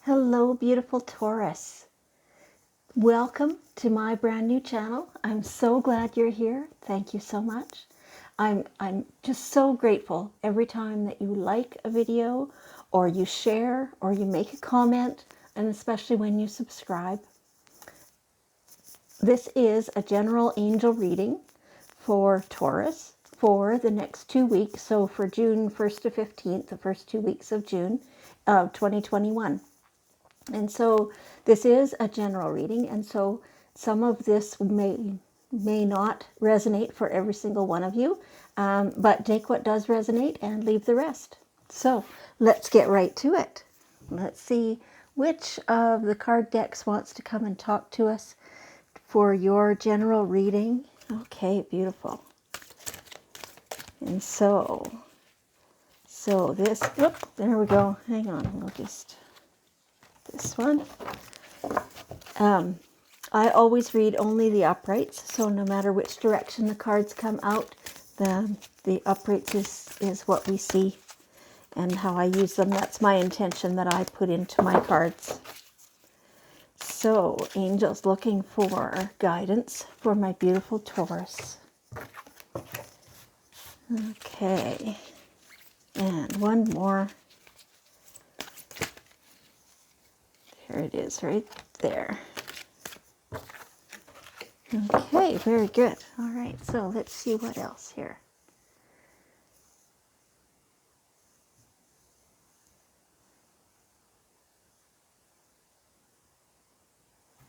Hello, beautiful Taurus. Welcome to my brand new channel. I'm so glad you're here. Thank you so much. I'm just so grateful every time that you like a video or you share or you make a comment, and especially when you subscribe. This is a general angel reading for Taurus for the next 2 weeks. So for June 1st to 15th, the first 2 weeks of June of 2021. And so this is a general reading, and so some of this may not resonate for every single one of you, but take what does resonate and leave the rest. So let's get right to it. Let's see which of the card decks wants to come and talk to us for your general reading. Okay, beautiful. And so this, whoop, there we go. Hang on, we'll just, this one. I always read only the uprights, so no matter which direction the cards come out, the uprights is what we see and how I use them. That's my intention that I put into my cards. So, angels looking for guidance for my beautiful Taurus. Okay, and one more. There it is, right there. Okay, very good. All right, so let's see what else here.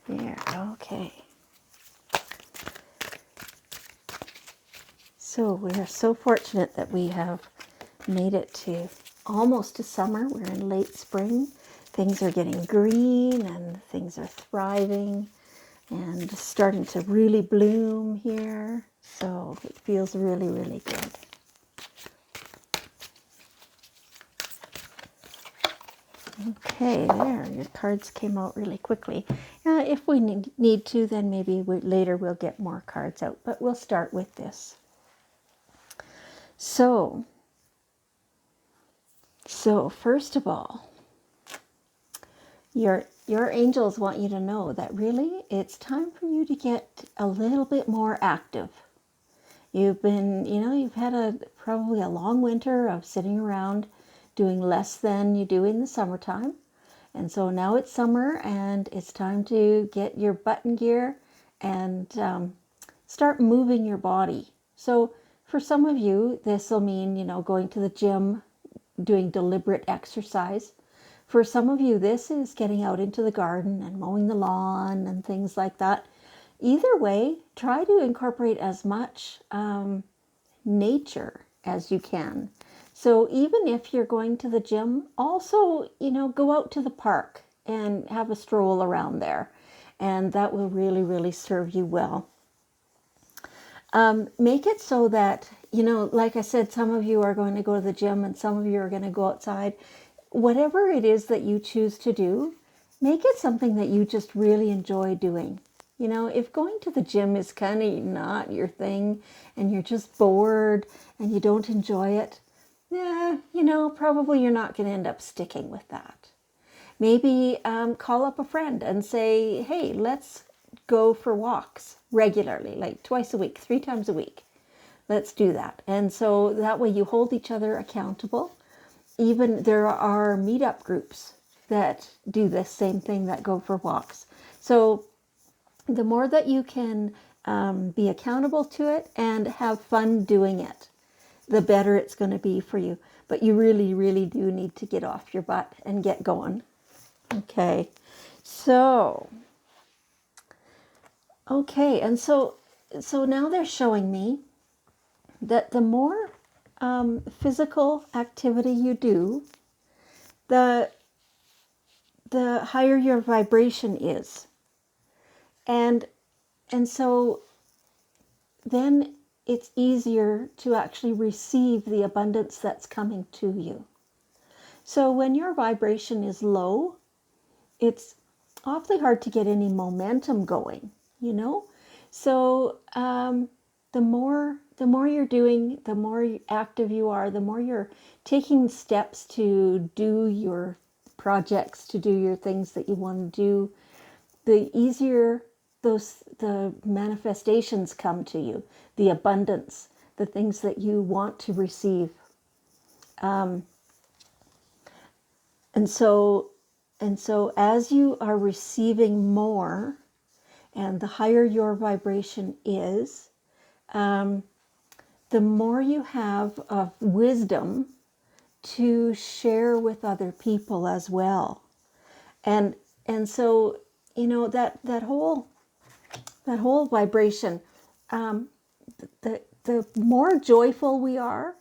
There, okay. So we are so fortunate that we have made it to almost to summer. We're in late spring. Things are getting green and things are thriving and starting to really bloom here. So it feels really, really good. Okay, there, your cards came out really quickly. If we need to, then maybe later we'll get more cards out, but we'll start with this. So first of all, your angels want you to know that really it's time for you to get a little bit more active. You've been, you've had probably a long winter of sitting around doing less than you do in the summertime. And so now it's summer and it's time to get your butt in gear and start moving your body. So for some of you, this will mean, going to the gym, doing deliberate exercise. For some of you, this is getting out into the garden and mowing the lawn and things like that. Either way, try to incorporate as much nature as you can. So even if you're going to the gym, also, go out to the park and have a stroll around there. And that will really, really serve you well. Make it so that, like I said, some of you are going to go to the gym and some of you are going to go outside. Whatever it is that you choose to do, make it something that you just really enjoy doing. If going to the gym is kind of not your thing and you're just bored and you don't enjoy it, probably you're not going to end up sticking with that. Maybe call up a friend and say, hey, let's go for walks regularly, like twice a week, 3 times a week. Let's do that. And so that way you hold each other accountable. Even there are meetup groups that do the same thing, that go for walks. So the more that you can be accountable to it and have fun doing it, the better it's going to be for you. But you really, really do need to get off your butt and get going. Okay, and so now they're showing me that the more physical activity you do, the higher your vibration is. And so then it's easier to actually receive the abundance that's coming to you. So when your vibration is low, it's awfully hard to get any momentum going, So the more you're doing, the more active you are, the more you're taking steps to do your projects to do your things that you want to do, the easier the manifestations come to you, the abundance, the things that you want to receive. And so as you are receiving more, and the higher your vibration is, the more you have of wisdom to share with other people as well. And so, that whole vibration, the more joyful we are,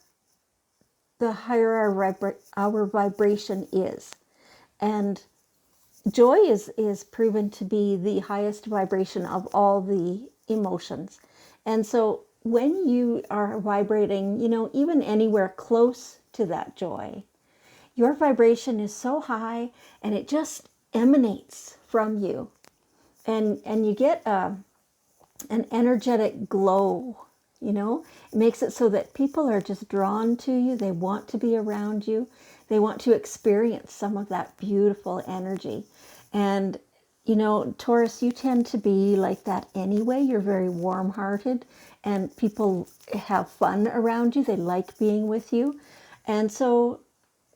the higher our vibration is. And joy is proven to be the highest vibration of all the emotions. And so when you are vibrating, even anywhere close to that joy, your vibration is so high and it just emanates from you. And you get an energetic glow, It makes it so that people are just drawn to you. They want to be around you. They want to experience some of that beautiful energy. And, Taurus, you tend to be like that anyway. You're very warm-hearted and people have fun around you. They like being with you. And so,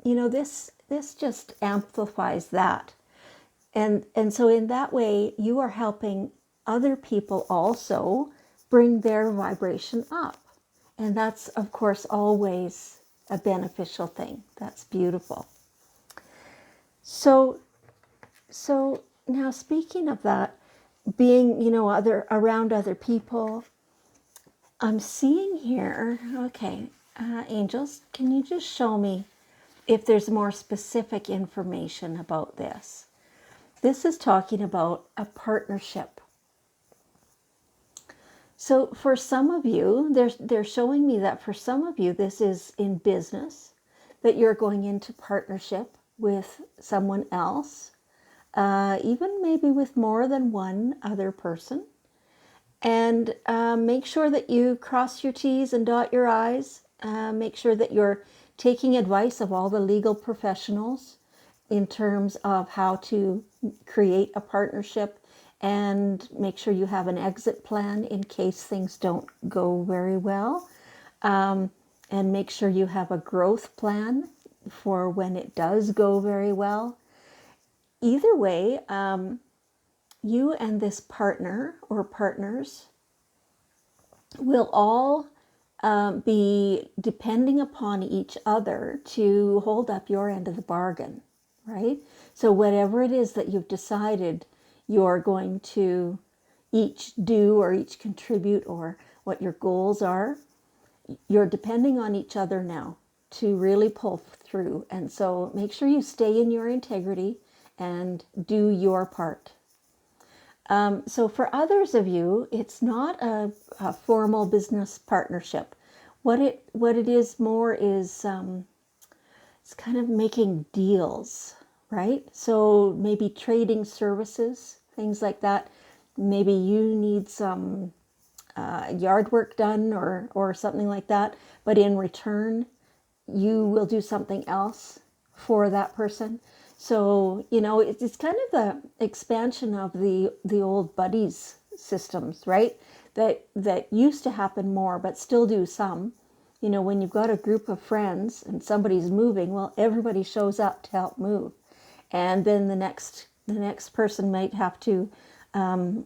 this just amplifies that. And so in that way, you are helping other people also bring their vibration up. And that's, of course, always a beneficial thing. That's beautiful. So now speaking of that, being, around other people, I'm seeing here, okay, angels, can you just show me if there's more specific information about this? This is talking about a partnership. So for some of you, they're showing me that for some of you, this is in business, that you're going into partnership with someone else, even maybe with more than one other person. And make sure that you cross your T's and dot your I's. Make sure that you're taking advice of all the legal professionals in terms of how to create a partnership, and make sure you have an exit plan in case things don't go very well. And make sure you have a growth plan for when it does go very well. Either way, you and this partner or partners will all be depending upon each other to hold up your end of the bargain, right? So whatever it is that you've decided you're going to each do or each contribute, or what your goals are, you're depending on each other now to really pull through. And so make sure you stay in your integrity and do your part. So for others of you, it's not a formal business partnership. What it is more is it's kind of making deals, right? So maybe trading services, things like that. Maybe you need some yard work done or something like that, but in return, you will do something else for that person. So, it's kind of the expansion of the old buddies systems, right? That used to happen more, but still do some. When you've got a group of friends and somebody's moving, well, everybody shows up to help move. And then the next person might have to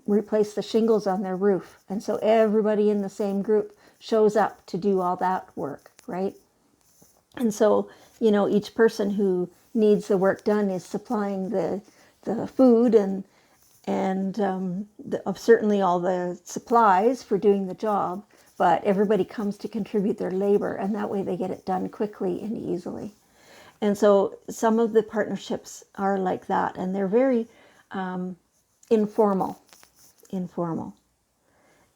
replace the shingles on their roof. And so everybody in the same group shows up to do all that work, right? And so, each person who needs the work done is supplying the food and certainly all the supplies for doing the job, but everybody comes to contribute their labor, and that way they get it done quickly and easily. And so some of the partnerships are like that, and they're very informal.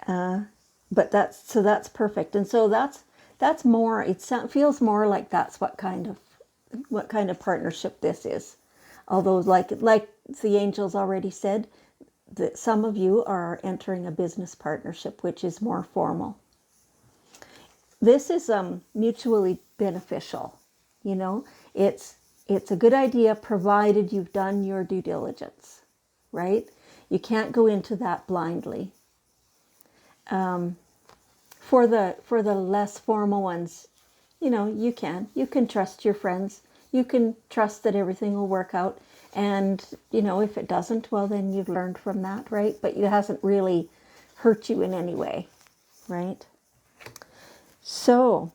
But that's perfect. And so that's more, it feels more like that's what kind of partnership this is. Although like the angels already said, that some of you are entering a business partnership, which is more formal. This is mutually beneficial. It's it's a good idea provided you've done your due diligence, right? You can't go into that blindly. For the less formal ones, you can trust your friends. You can trust that everything will work out. And, if it doesn't, well, then you've learned from that, right? But it hasn't really hurt you in any way, right? So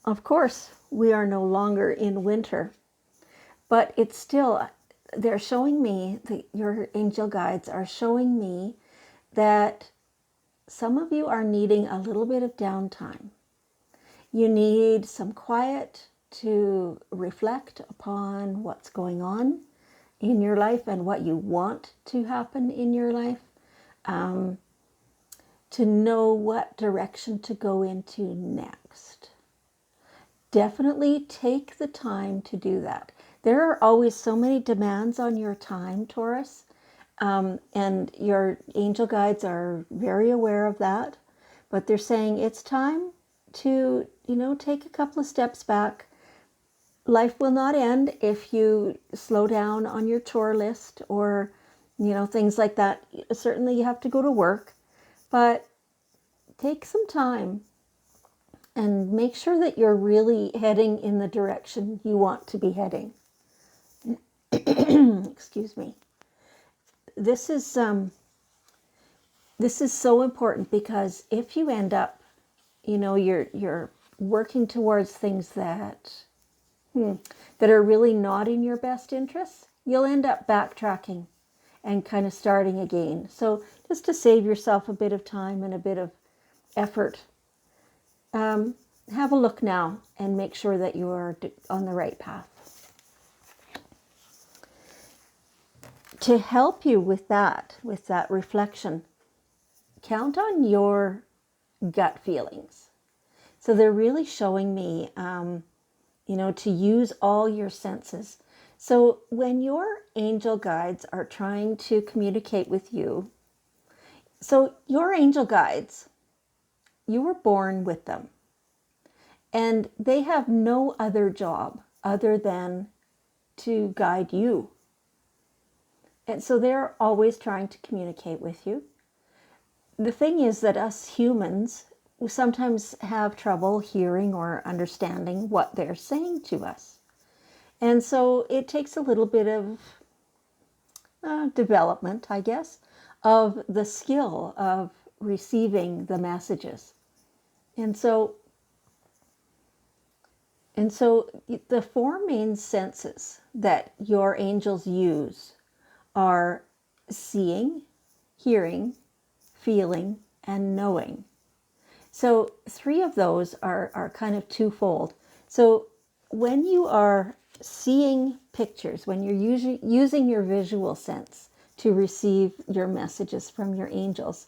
of course, we are no longer in winter, but it's still, they're showing me, your angel guides are showing me that some of you are needing a little bit of downtime. You need some quiet to reflect upon what's going on in your life and what you want to happen in your life, to know what direction to go into next. Definitely take the time to do that. There are always so many demands on your time, Taurus, and your angel guides are very aware of that, but they're saying it's time to, take a couple of steps back. Life will not end if you slow down on your chore list or, things like that. Certainly you have to go to work, but take some time and make sure that you're really heading in the direction you want to be heading. Excuse me. This is so important, because if you end up, you're working towards things that are really not in your best interests, you'll end up backtracking and kind of starting again. So just to save yourself a bit of time and a bit of effort, have a look now and make sure that you are on the right path. To help you with that reflection, count on your gut feelings. So they're really showing me, to use all your senses. So when your angel guides are trying to communicate with you, so your angel guides, you were born with them. And they have no other job other than to guide you. And so they're always trying to communicate with you. The thing is that us humans, we sometimes have trouble hearing or understanding what they're saying to us. And so it takes a little bit of development, I guess, of the skill of receiving the messages. And so the four main senses that your angels use are seeing, hearing, feeling, and knowing. So 3 of those are kind of twofold. So when you are seeing pictures, when you're using your visual sense to receive your messages from your angels,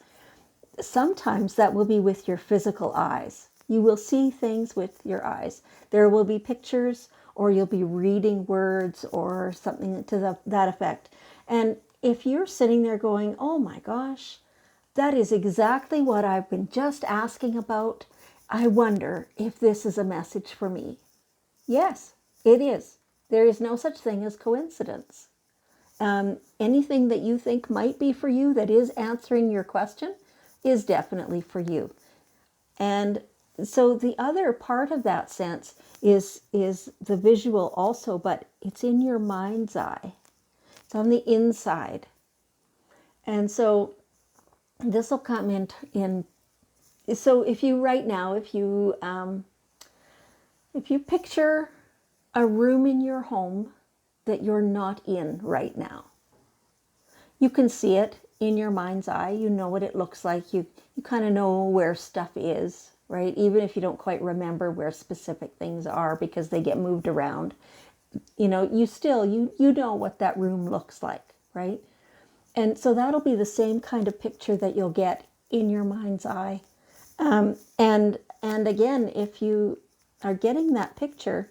sometimes that will be with your physical eyes. You will see things with your eyes. There will be pictures, or you'll be reading words or something to that effect. And if you're sitting there going, oh my gosh, that is exactly what I've been just asking about, I wonder if this is a message for me. Yes, it is. There is no such thing as coincidence. Anything that you think might be for you that is answering your question is definitely for you. And so the other part of that sense is the visual also, but it's in your mind's eye. It's on the inside. And so this will come in. So if you right now, if you picture a room in your home that you're not in right now, you can see it in your mind's eye. You know what it looks like. You kind of know where stuff is, right? Even if you don't quite remember where specific things are because they get moved around, you know what that room looks like, right? And so that'll be the same kind of picture that you'll get in your mind's eye. And again, if you are getting that picture,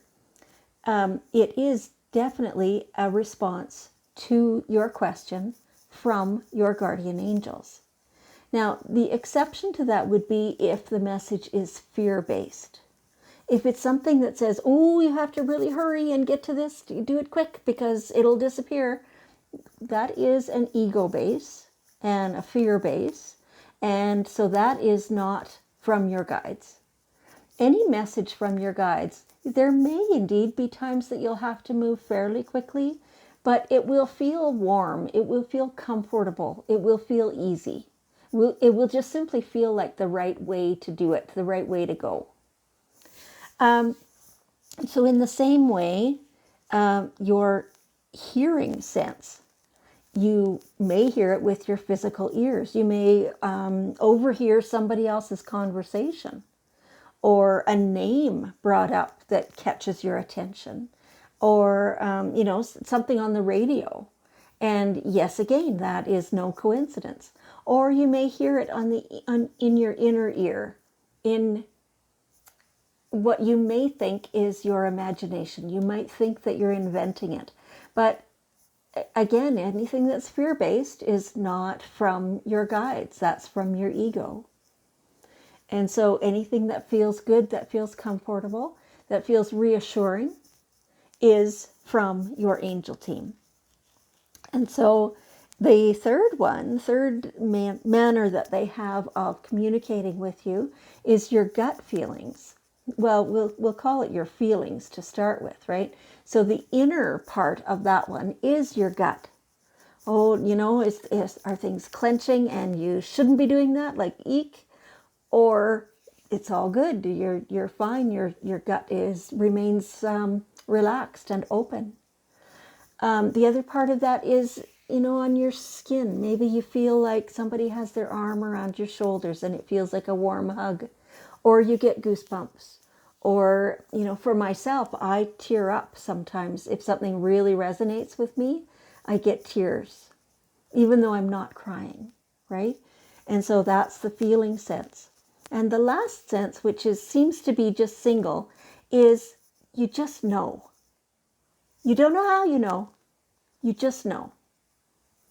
it is definitely a response to your question from your guardian angels. Now, the exception to that would be if the message is fear-based. If it's something that says, oh, you have to really hurry and get to this, do it quick because it'll disappear, that is an ego base and a fear base. And so that is not from your guides. Any message from your guides, there may indeed be times that you'll have to move fairly quickly, but it will feel warm. It will feel comfortable. It will feel easy. It will just simply feel like the right way to do it, the right way to go. So in the same way, your hearing sense, you may hear it with your physical ears. You may overhear somebody else's conversation, or a name brought up that catches your attention, or something on the radio. And yes, again, that is no coincidence. Or you may hear it in your inner ear, in what you may think is your imagination. You might think that you're inventing it. But again, anything that's fear-based is not from your guides. That's from your ego. And so anything that feels good, that feels comfortable, that feels reassuring is from your angel team. And so the third manner that they have of communicating with you is your gut feelings. Well, we'll call it your feelings to start with, right? So the inner part of that one is your gut. Oh, are things clenching and you shouldn't be doing that, like eek? Or it's all good. You're fine. Your gut remains relaxed and open. The other part of that is, on your skin. Maybe you feel like somebody has their arm around your shoulders and it feels like a warm hug, or you get goosebumps. Or, for myself, I tear up sometimes. If something really resonates with me, I get tears, even though I'm not crying, right? And so that's the feeling sense. And the last sense, which seems to be just single, is you just know. You don't know how you know. You just know.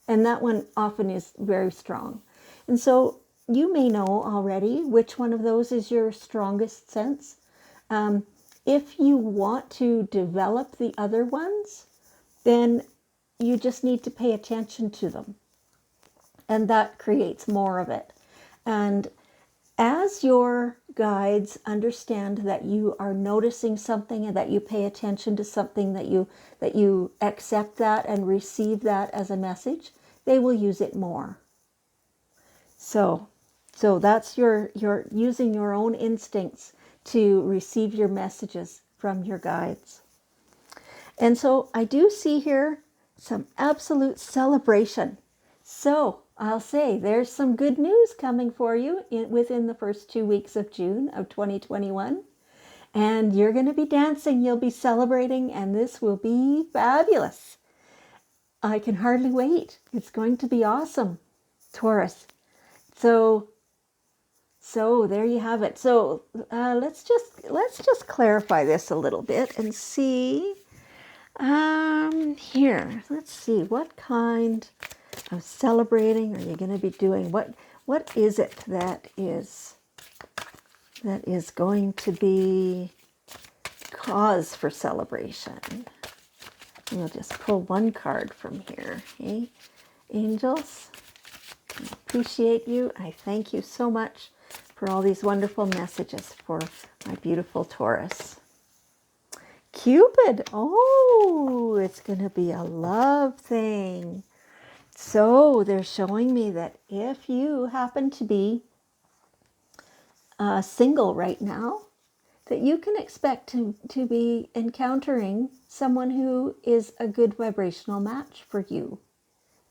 And that one often is very strong. And so you may know already which one of those is your strongest sense. If you want to develop the other ones, then you just need to pay attention to them. And that creates more of it. And as your guides understand that you are noticing something and that you pay attention to something, that you accept that and receive that as a message, they will use it more. So that's your using your own instincts to receive your messages from your guides. And so I do see here some absolute celebration. So I'll say there's some good news coming for you within the first 2 weeks of June of 2021. And you're going to be dancing, you'll be celebrating, and this will be fabulous. I can hardly wait. It's going to be awesome, Taurus. So there you have it. So let's just clarify this a little bit and see. Here, let's see, what kind of celebrating are you going to be doing? What is it that is going to be cause for celebration? We'll just pull one card from here. Okay, angels, I appreciate you. I thank you so much for all these wonderful messages for my beautiful Taurus. Cupid, oh, it's going to be a love thing. So they're showing me that if you happen to be single right now, that you can expect to be encountering someone who is a good vibrational match for you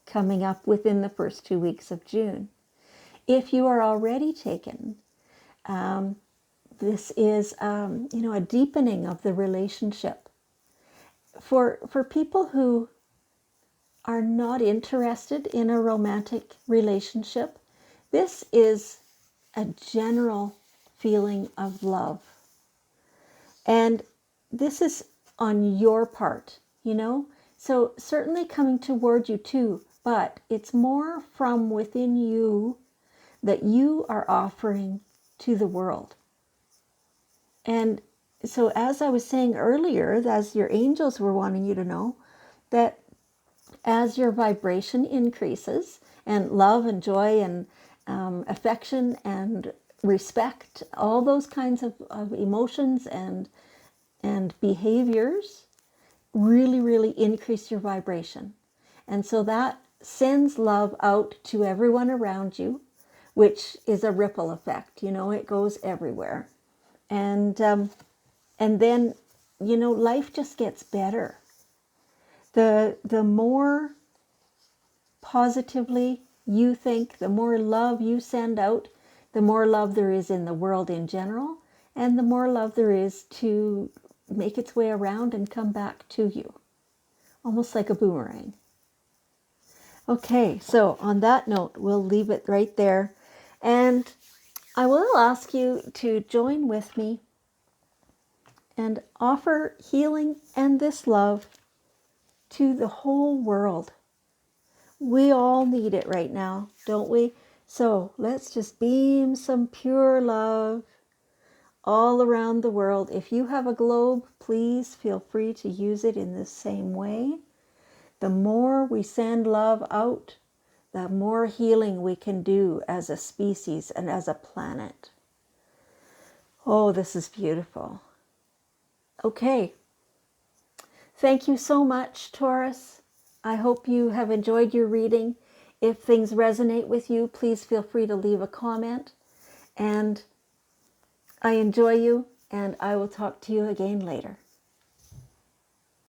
coming up within the first 2 weeks of June. If you are already taken, this is a deepening of the relationship. For people who are not interested in a romantic relationship, this is a general feeling of love. And this is on your part, So certainly coming toward you too, but it's more from within you that you are offering to the world. And so as I was saying earlier, as your angels were wanting you to know, that as your vibration increases, and love and joy and affection and respect, all those kinds of emotions and behaviors really, really increase your vibration. And so that sends love out to everyone around you, which is a ripple effect. It goes everywhere. And then, life just gets better. The more positively you think, the more love you send out, the more love there is in the world in general, and the more love there is to make its way around and come back to you, almost like a boomerang. Okay, so on that note, we'll leave it right there. And I will ask you to join with me and offer healing and this love to the whole world. We all need it right now, don't we? So let's just beam some pure love all around the world. If you have a globe, please feel free to use it in the same way. The more we send love out, the more healing we can do as a species and as a planet. Oh, this is beautiful. Okay. Thank you so much, Taurus. I hope you have enjoyed your reading. If things resonate with you, please feel free to leave a comment. And I enjoy you, and I will talk to you again later.